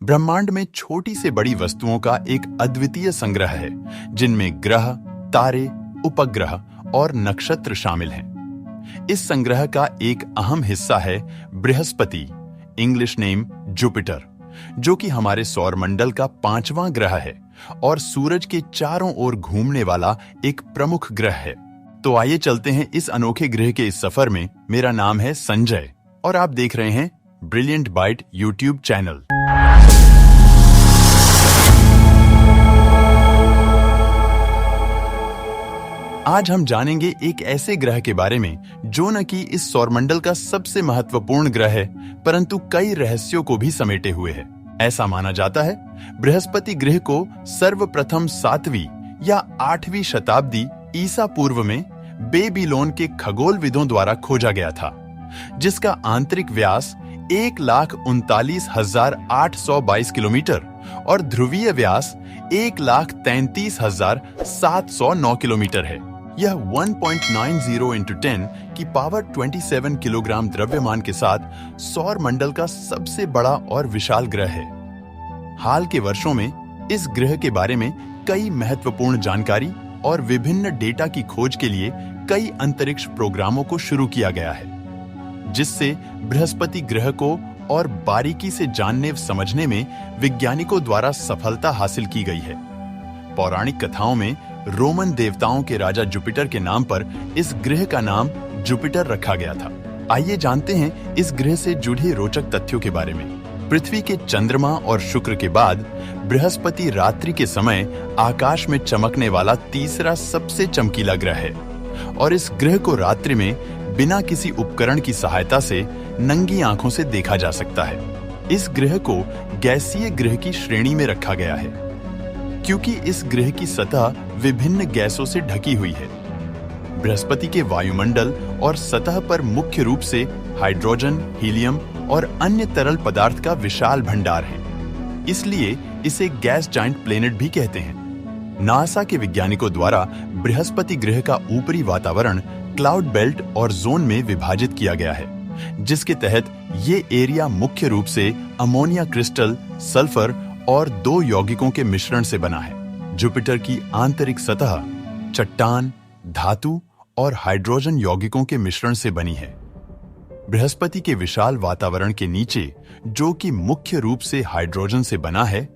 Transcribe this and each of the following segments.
ब्रह्मांड में छोटी से बड़ी वस्तुओं का एक अद्वितीय संग्रह है, जिनमें ग्रह, तारे, उपग्रह और नक्षत्र शामिल हैं। इस संग्रह का एक अहम हिस्सा है बृहस्पति, इंग्लिश नेम जुपिटर, जो कि हमारे सौरमंडल का 5वां ग्रह है और सूरज के चारों ओर घूमने वाला एक प्रमुख ग्रह है। तो आइए चलते हैं इस अनोखे ग्रह के इस सफर में। मेरा नाम है संजय और आप देख रहे हैं ब्रिलियंट बाइट यूट्यूब चैनल। आज हम जानेंगे एक ऐसे ग्रह के बारे में जो न कि इस सौरमंडल का सबसे महत्वपूर्ण ग्रह है, परंतु कई रहस्यों को भी समेटे हुए है। ऐसा माना जाता है बृहस्पति ग्रह को सर्वप्रथम 7वीं या 8वीं शताब्दी ईसा पूर्व में बेबीलोन के खगोलविदों द्वारा खोजा गया था, जिसका आंतरिक व्यास 1,39,822 किलोमीटर और ध्रुवीय व्यास 1,33,709 किलोमीटर है। यह 1.90 × 10 की पावर 27 किलोग्राम द्रव्यमान के साथ सौर मंडल का सबसे बड़ा और विशाल ग्रह है। हाल के वर्षों में इस ग्रह के बारे में कई महत्वपूर्ण जानकारी और विभिन्न डेटा की खोज के लिए कई अंतरिक्ष प्रोग्रामों को शुरू किया गया है, जिससे बृहस्पति ग्रह को और बारीकी से जानने समझने में वैज्ञानिकों द्वारा सफलता हासिल की गई है। पौराणिक कथाओं में रोमन देवताओं के राजा जुपिटर के नाम पर इस ग्रह का नाम जुपिटर रखा गया था। आइए जानते हैं इस ग्रह से जुड़े रोचक तथ्यों के बारे में। पृथ्वी के चंद्रमा और शुक्र के बाद बृहस्पति रात्रि के समय आकाश में चमकने वाला तीसरा सबसे चमकीला ग्रह है और इस ग्रह को रात्रि में बिना किसी उपकरण की सहायता से नंगी आंखों से देखा जा सकता है। इस ग्रह को गैसीय ग्रह की श्रेणी में रखा गया है, क्योंकि इस ग्रह की सतह विभिन्न गैसों से ढकी हुई है। बृहस्पति के वायुमंडल और सतह पर मुख्य रूप से हाइड्रोजन, हीलियम और अन्य तरल पदार्थ का विशाल भंडार है, इसलिए इसे गैस जाइंट प्लेनेट भी कहते हैं। नासा के वैज्ञानिकों द्वारा बृहस्पति ग्रह का ऊपरी वातावरण क्लाउड बेल्ट और जोन में विभाजित किया गया है, जिसके तहत ये एरिया मुख्य रूप से अमोनिया क्रिस्टल, सल्फर और 2 यौगिकों के मिश्रण से बना है। जुपिटर की आंतरिक सतह चट्टान, धातु और हाइड्रोजन यौगिकों के मिश्रण से बनी है। बृहस्पति के विशाल वातावरण के नीचे, जो कि मुख्य रूप से हाइड्रोजन से बना है,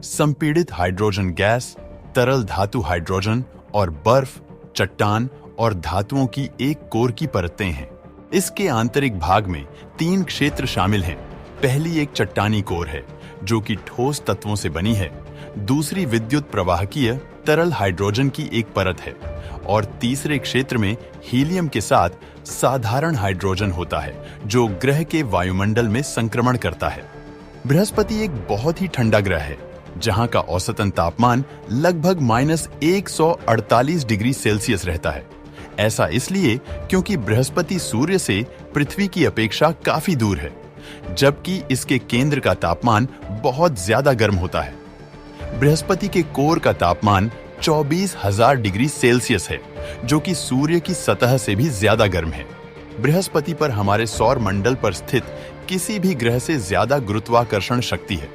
संपीड़ित हाइड्रोजन गैस, तरल धातु हाइड्रोजन और बर्फ, चट्टान और धातुओं की एक कोर की परतें हैं। इसके आंतरिक भाग में 3 क्षेत्र शामिल हैं। पहली एक चट्टानी कोर है, जो कि ठोस तत्वों से बनी है। दूसरी विद्युत प्रवाहकीय तरल हाइड्रोजन की एक परत है और तीसरे क्षेत्र में हीलियम के साथ साधारण हाइड्रोजन होता है, जो ग्रह के वायुमंडल में संक्रमण करता है। बृहस्पति एक बहुत ही ठंडा ग्रह है, जहां का औसतन तापमान लगभग -148 डिग्री सेल्सियस रहता है। ऐसा इसलिए क्योंकि बृहस्पति सूर्य से पृथ्वी की अपेक्षा काफी दूर है, जबकि इसके केंद्र का तापमान बहुत ज्यादा गर्म होता है। बृहस्पति के कोर का तापमान 24,000 डिग्री सेल्सियस है, जो कि सूर्य की सतह से भी ज्यादा गर्म है। बृहस्पति पर हमारे सौर मंडल पर स्थित किसी भी ग्रह से ज्यादा गुरुत्वाकर्षण शक्ति है।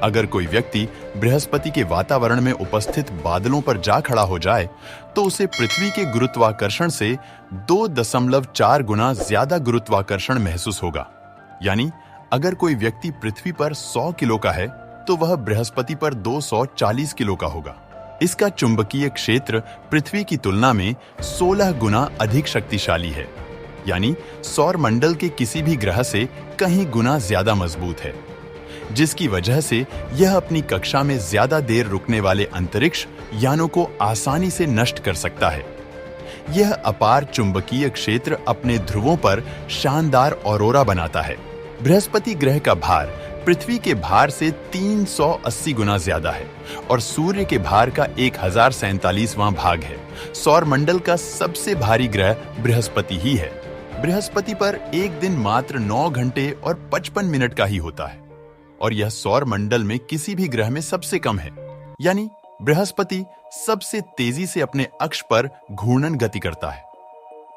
अगर कोई व्यक्ति बृहस्पति के वातावरण में उपस्थित बादलों पर जा खड़ा हो जाए, तो उसे पृथ्वी के गुरुत्वाकर्षण से 2.4 गुना ज्यादा गुरुत्वाकर्षण महसूस होगा। यानी अगर कोई व्यक्ति पृथ्वी पर 100 किलो का है, तो वह बृहस्पति पर 240 किलो का होगा। इसका चुंबकीय क्षेत्र पृथ्वी की तुलना में 16 गुना अधिक शक्तिशाली है, यानी सौर मंडल के किसी भी ग्रह से कहीं गुना ज्यादा मजबूत है, जिसकी वजह से यह अपनी कक्षा में ज्यादा देर रुकने वाले अंतरिक्ष यानों को आसानी से नष्ट कर सकता है। यह अपार चुंबकीय क्षेत्र अपने ध्रुवों पर शानदार ऑरोरा बनाता है। बृहस्पति ग्रह का भार पृथ्वी के भार से 380 गुना ज्यादा है और सूर्य के भार का 1047वां भाग है। सौर मंडल का सबसे भारी ग्रह बृहस्पति ही है। बृहस्पति पर एक दिन मात्र 9 घंटे और 55 मिनट का ही होता है और यह सौर मंडल में किसी भी ग्रह में सबसे कम है। यानी बृहस्पति सबसे तेजी से अपने अक्ष पर घूर्णन गति करता है।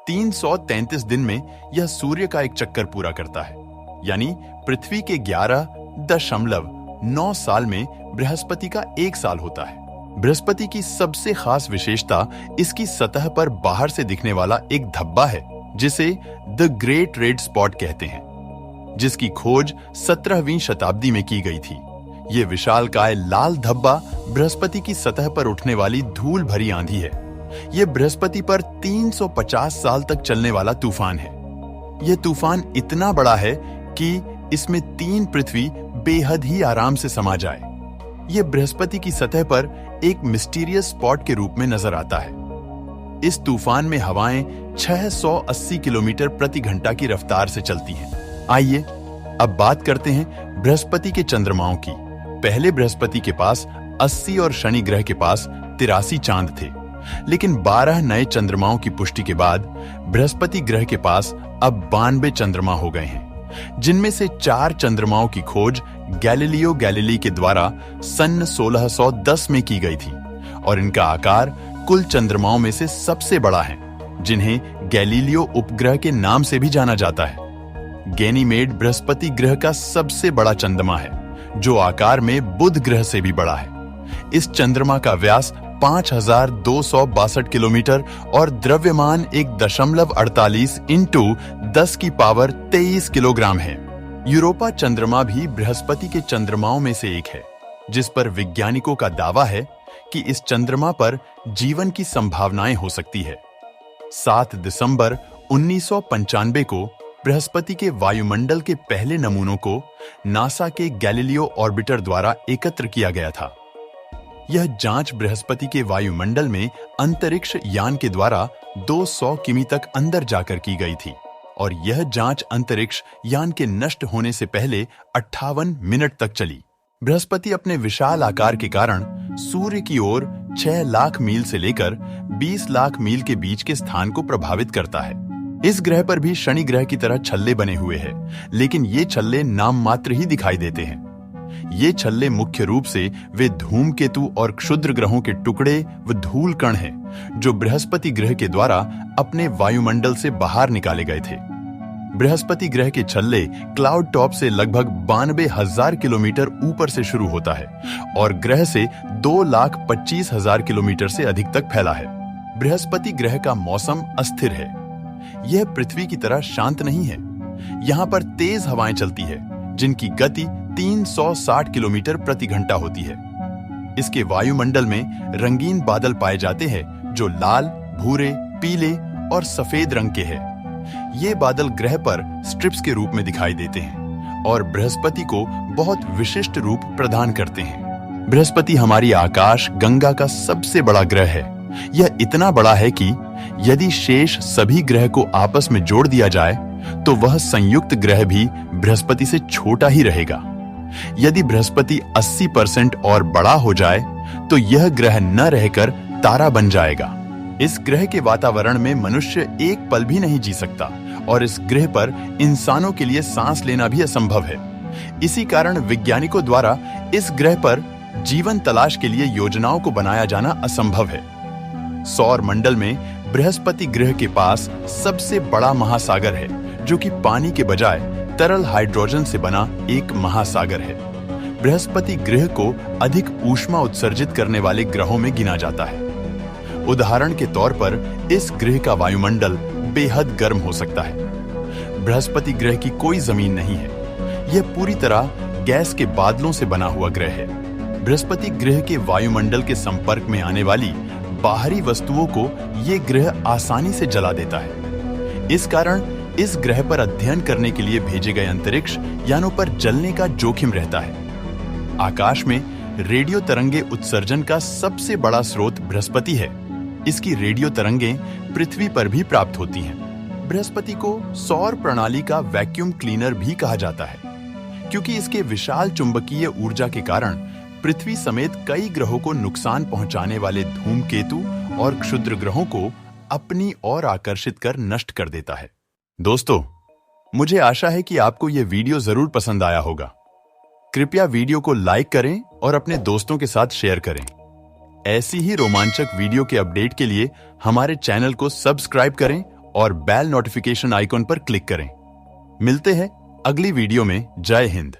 333 दिन में यह सूर्य का एक चक्कर पूरा करता है, यानी पृथ्वी के 11.5 9 साल में बृहस्पति का 1 साल होता है। बृहस्पति की सबसे खास विशेषता इसकी सतह पर बाहर से दिखने वाला एक धब्बा है, जिसे द ग्रेट रेड स्पॉट कहते हैं, जिसकी खोज 17वीं शताब्दी में की गई थी। ये विशालकाय लाल धब्बा बृहस्पति की सतह पर उठने वाली धूल भरी आंधी है। यह बृहस्पति पर 350 साल तक चलने वाला तूफान है। यह तूफान इतना बड़ा है कि इसमें 3 पृथ्वी बेहद ही आराम से समा जाए। यह बृहस्पति की सतह पर एक मिस्टीरियस स्पॉट के रूप में नजर आता है। इस तूफान में हवाएं 680 किलोमीटर प्रति घंटा की रफ्तार से चलती हैं। आइए अब बात करते हैं बृहस्पति के चंद्रमाओं की। पहले बृहस्पति के पास 80 और शनि ग्रह के पास 83 चांद थे, लेकिन 12 नए चंद्रमाओं की पुष्टि के बाद बृहस्पति ग्रह के पास अब 92 चंद्रमा हो गए हैं, जिनमें से 4 चंद्रमाओं की खोज गैलीलियो गैलीली के द्वारा सन 1610 में की गई थी और इनका आकार कुल चंद्रमाओं में से सबसे बड़ा है, जिन्हें गैलीलियो उपग्रह के नाम से भी जाना जाता है। गैनीमेड बृहस्पति ग्रह का सबसे बड़ा चंद्रमा है, जो आकार में बुध ग्रह से भी बड़ा है। इस चंद्रमा का व्यास 5262 किलोमीटर और द्रव्यमान 1.48 इंटू 10 की पावर 23 किलोग्राम है। यूरोपा चंद्रमा भी बृहस्पति के चंद्रमाओं में से एक है, जिस पर वैज्ञानिकों का दावा है कि इस चंद्रमा पर जीवन की संभावनाएं हो सकती है। 7 दिसंबर 1995 को बृहस्पति के वायुमंडल के पहले नमूनों को नासा के गैलीलियो ऑर्बिटर द्वारा एकत्र किया गया था। यह जांच बृहस्पति के वायुमंडल में अंतरिक्ष यान के द्वारा 200 किमी तक अंदर जाकर की गई थी और यह जांच अंतरिक्ष यान के नष्ट होने से पहले 58 मिनट तक चली। बृहस्पति अपने विशाल आकार के कारण सूर्य की ओर 6 लाख मील से लेकर 20 लाख मील के बीच के स्थान को प्रभावित करता है। इस ग्रह पर भी शनि ग्रह की तरह छल्ले बने हुए हैं, लेकिन ये छल्ले नाम मात्र ही दिखाई देते हैं। ये छल्ले मुख्य रूप से वे धूमकेतु और क्षुद्र ग्रहों के टुकड़े व धूल कण हैं, जो बृहस्पति ग्रह के द्वारा अपने वायुमंडल से बाहर निकाले गए थे। बृहस्पति ग्रह के छल्ले क्लाउड टॉप से लगभग 92,000 किलोमीटर ऊपर से शुरू होता है और ग्रह से 2,25,000 किलोमीटर से अधिक तक फैला है। बृहस्पति ग्रह का मौसम अस्थिर है। यह पृथ्वी की तरह शांत नहीं है। यहाँ पर तेज हवाएं चलती है, जिनकी गति 360 किलोमीटर प्रति घंटा होती है। इसके वायुमंडल में रंगीन बादल पाए जाते हैं, जो लाल, भूरे, पीले और सफेद रंग के हैं। ये बादल ग्रह पर स्ट्रिप्स के रूप में दिखाई देते हैं और बृहस्पति को बहुत विशिष्ट रूप प्रदान करते हैं। बृहस्पति हमारी आकाश गंगा का सबसे बड़ा ग्रह है। यह इतना बड़ा है कि यदि शेष सभी ग्रह को आपस में जोड़ दिया जाए तो वह संयुक्त ग्रह भी बृहस्पति से छोटा ही रहेगा। यदि बृहस्पति 80% और बड़ा हो जाए तो यह ग्रह न रहकर तारा बन जाएगा। इस ग्रह के वातावरण में मनुष्य एक पल भी नहीं जी सकता और इस ग्रह पर इंसानों के लिए सांस लेना भी असंभव है। इसी कारण वैज्ञानिकों द्वारा इस ग्रह पर जीवन तलाश के लिए योजनाओं को बनाया जाना असंभव है। सौर मंडल में बृहस्पति ग्रह के पास सबसे बड़ा महासागर है, जो कि पानी के बजाय तरल हाइड्रोजन से बना एक महासागर है। बृहस्पति ग्रह को अधिक ऊष्मा उत्सर्जित करने वाले ग्रहों में गिना जाता है। उदाहरण के तौर पर इस ग्रह का वायुमंडल बेहद गर्म हो सकता है। बृहस्पति ग्रह की कोई जमीन नहीं है। यह पूरी तरह गैस के बादलों से बना हुआ ग्रह है। बृहस्पति ग्रह के वायुमंडल के संपर्क में आने वाली बाहरी वस्तुओं को यह ग्रह आसानी से जला देता है। इस कारण इस ग्रह पर अध्ययन करने के लिए भेजे गए अंतरिक्ष यानों पर जलने का जोखिम रहता है। आकाश में रेडियो तरंगे उत्सर्जन का सबसे बड़ा स्रोत बृहस्पति है। इसकी रेडियो तरंगें पृथ्वी पर भी प्राप्त होती हैं। बृहस्पति को सौर प्रणाली का वैक्यूम क्लीनर भी कहा जाता है, क्योंकि इसके विशाल चुंबकीय ऊर्जा के कारण पृथ्वी समेत कई ग्रहों को नुकसान पहुंचाने वाले धूमकेतु और क्षुद्र ग्रहों को अपनी ओर आकर्षित कर नष्ट कर देता है। दोस्तों, मुझे आशा है कि आपको यह वीडियो जरूर पसंद आया होगा। कृपया वीडियो को लाइक करें और अपने दोस्तों के साथ शेयर करें। ऐसी ही रोमांचक वीडियो के अपडेट के लिए हमारे चैनल को सब्सक्राइब करें और बेल नोटिफिकेशन आइकॉन पर क्लिक करें। मिलते हैं अगली वीडियो में। जय हिंद।